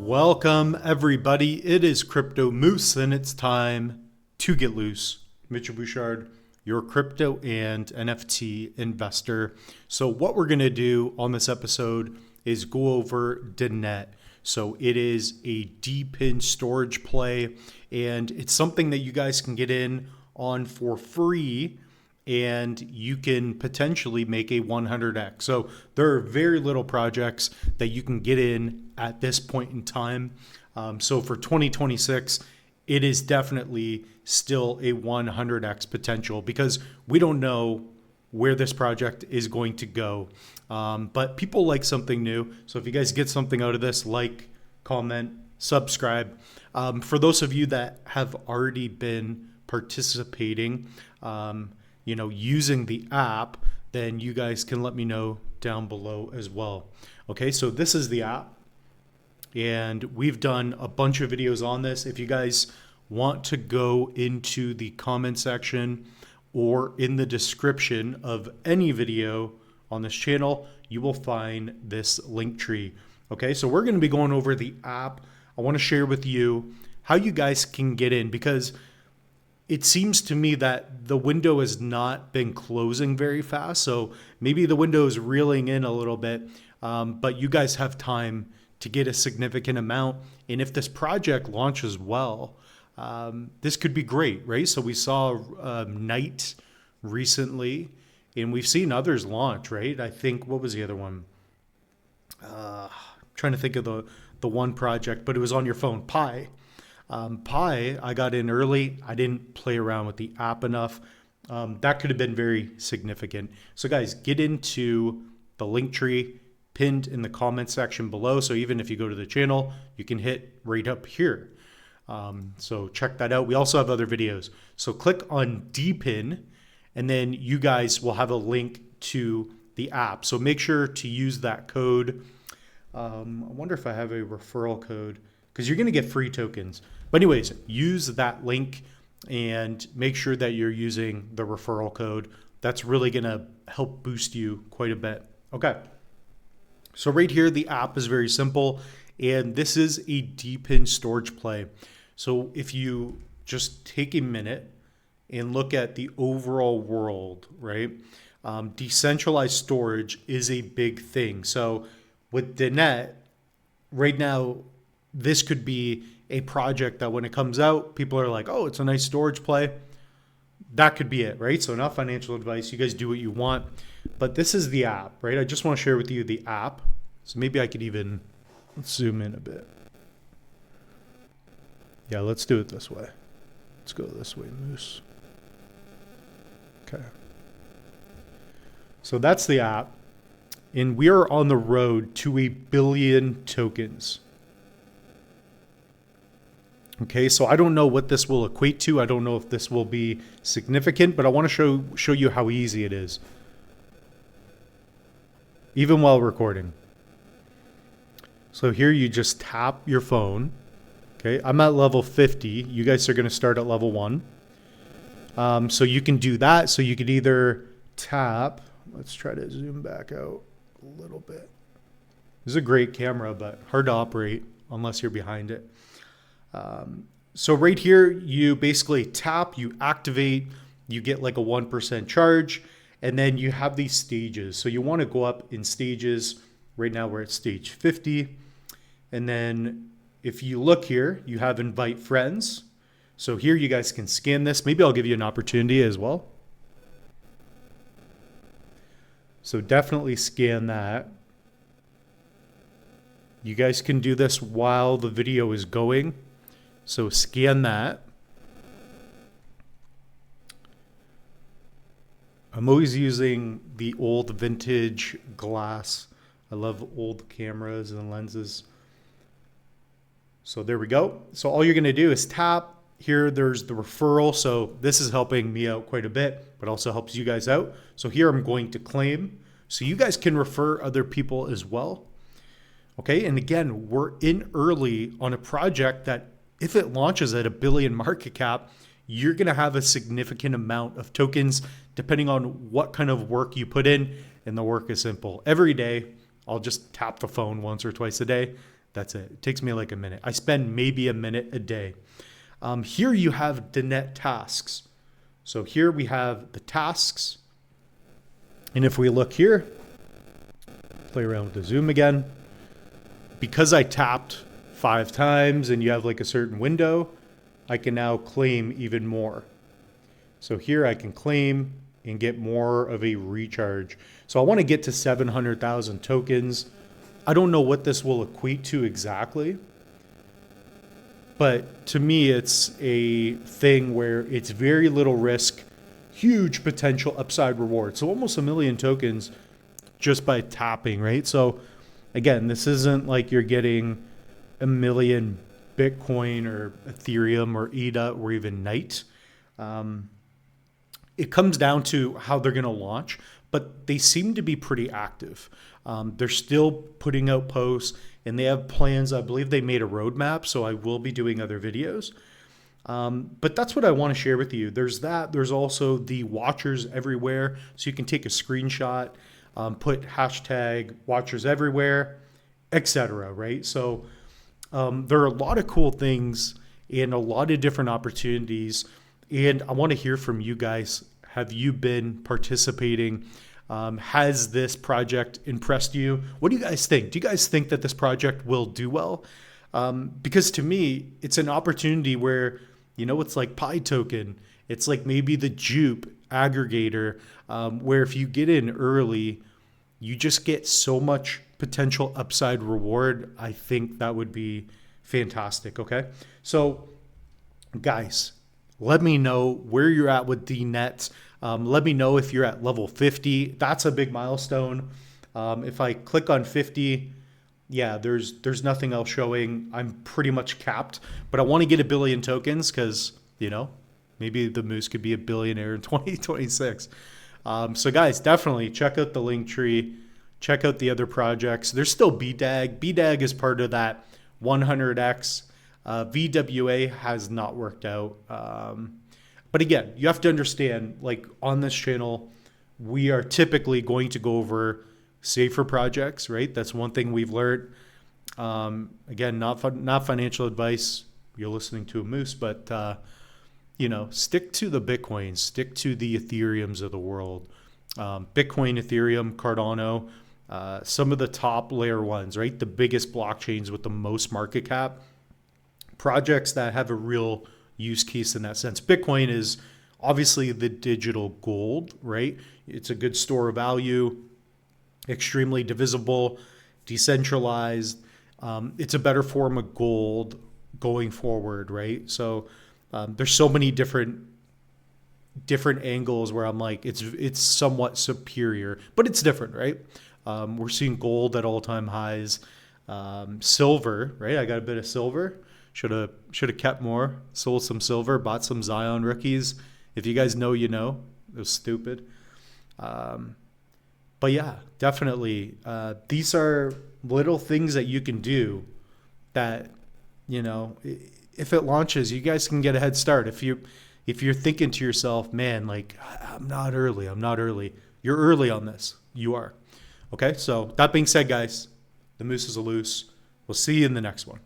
Welcome everybody, it is Crypto Moose and it's time to get loose. Mitchell Bouchard, your crypto and NFT investor. So what we're gonna do on this episode is go over DeNet. So it is a DePIN storage play and it's something that you guys can get in on for free and you can potentially make a 100x. So there are very little projects that you can get in at this point in time. So for 2026, it is definitely still a 100x potential because we don't know where this project is going to go. But people like something new. So if you guys get something out of this, like, comment, subscribe. For those of you that have already been participating, using the app, then you guys can let me know down below as well. Okay, so this is the app and we've done a bunch of videos on this. If you guys want to go into the comment section or in the description of any video on this channel, you will find this link tree. Okay, so we're going to be going over the app. I want to share with you how you guys can get in because it seems to me that the window has not been closing very fast. So maybe the window is reeling in a little bit, but you guys have time to get a significant amount. And if this project launches well, this could be great, right? So we saw Night recently and we've seen others launch, right? I think, what was the other one? Trying to think of the one project, but it was on your phone, Pi. Pi, I got in early. I didn't play around with the app enough. That could have been very significant. So guys, get into the link tree pinned in the comment section below. So even if you go to the channel, you can hit right up here. So check that out. We also have other videos. So click on DePIN and then you guys will have a link to the app. So make sure to use that code. I wonder if I have a referral code because you're going to get free tokens. But anyways, use that link and make sure that you're using the referral code. That's really going to help boost you quite a bit. Okay. So right here, the app is very simple and this is a DePIN storage play. So if you just take a minute and look at the overall world, right? Decentralized storage is a big thing. So with DeNet, right now, this could be a project that when it comes out, people are like, oh, it's a nice storage play. That could be it, right? So not financial advice. You guys do what you want. But this is the app, right? I just want to share with you the app. So maybe I could even zoom in a bit. Yeah, let's do it this way. Let's go this way, Moose. Okay. So that's the app. And we are on the road to 1 billion tokens. Okay, so I don't know what this will equate to. I don't know if this will be significant, but I want to show you how easy it is. Even while recording. So here you just tap your phone. Okay, I'm at level 50. You guys are going to start at level 1. So you can do that. So you could either tap. Let's try to zoom back out a little bit. This is a great camera, but hard to operate unless you're behind it. So right here, you basically tap, you activate, you get like a 1% charge, and then you have these stages. So you want to go up in stages. Right now we're at stage 50. And then if you look here, you have invite friends. So here you guys can scan this. Maybe I'll give you an opportunity as well. So definitely scan that. You guys can do this while the video is going. So scan that. I'm always using the old vintage glass. I love old cameras and lenses. So there we go. So all you're going to do is tap. Here there's the referral. So this is helping me out quite a bit, but also helps you guys out. So here I'm going to claim. So you guys can refer other people as well. Okay. And again, we're in early on a project that if it launches at 1 billion market cap, you're going to have a significant amount of tokens depending on what kind of work you put in. And the work is simple. Every day, I'll just tap the phone once or twice a day. That's it. It takes me like a minute. I spend maybe a minute a day. Here you have DeNet tasks. So here we have the tasks. And if we look here, play around with the zoom again. Because I tapped 5 times and you have like a certain window, I can now claim even more. So here I can claim and get more of a recharge. So I want to get to 700,000 tokens. I don't know what this will equate to exactly, but to me, it's a thing where it's very little risk, huge potential upside reward. So almost 1 million tokens just by tapping, right? So again, this isn't like you're getting 1 million Bitcoin or Ethereum or ADA or even Night. It comes down to how they're going to launch, but they seem to be pretty active. They're still putting out posts and they have plans. I believe they made a roadmap, so I will be doing other videos. But that's what I want to share with you. There's that. There's also the watchers everywhere. So you can take a screenshot, put hashtag watchers everywhere, etc. Right? So there are a lot of cool things and a lot of different opportunities. And I want to hear from you guys. Have you been participating? Has this project impressed you? What do you guys think? Do you guys think that this project will do well? Because to me, it's an opportunity where, it's like Pi token. It's like maybe the Jupe aggregator, where if you get in early, you just get so much potential upside reward. I think that would be fantastic. Okay. So guys, let me know where you're at with DeNet. Let me know if you're at level 50. That's a big milestone. If I click on 50, yeah, there's nothing else showing. I'm pretty much capped, but I want to get 1 billion tokens because, maybe the Moose could be a billionaire in 2026. So guys, definitely check out the link tree. Check out the other projects. There's still BDAG. BDAG is part of that 100x. VWA has not worked out. But again, you have to understand, like on this channel, we are typically going to go over safer projects, right? That's one thing we've learned. Again, not financial advice. You're listening to a Moose, but stick to the Bitcoin, stick to the Ethereums of the world. Bitcoin, Ethereum, Cardano, some of the top layer ones, right? The biggest blockchains with the most market cap. Projects that have a real use case in that sense. Bitcoin is obviously the digital gold, right? It's a good store of value, extremely divisible, decentralized. It's a better form of gold going forward, right? So there's so many different angles where I'm like, it's somewhat superior, but it's different, right? We're seeing gold at all-time highs. Silver, right? I got a bit of silver. Should have kept more, sold some silver, bought some Zion rookies. If you guys know, you know. It was stupid. But yeah, definitely. These are little things that you can do that, if it launches, you guys can get a head start. If you're thinking to yourself, man, like, I'm not early. You're early on this. You are. Okay, so that being said, guys, the Moose is a loose. We'll see you in the next one.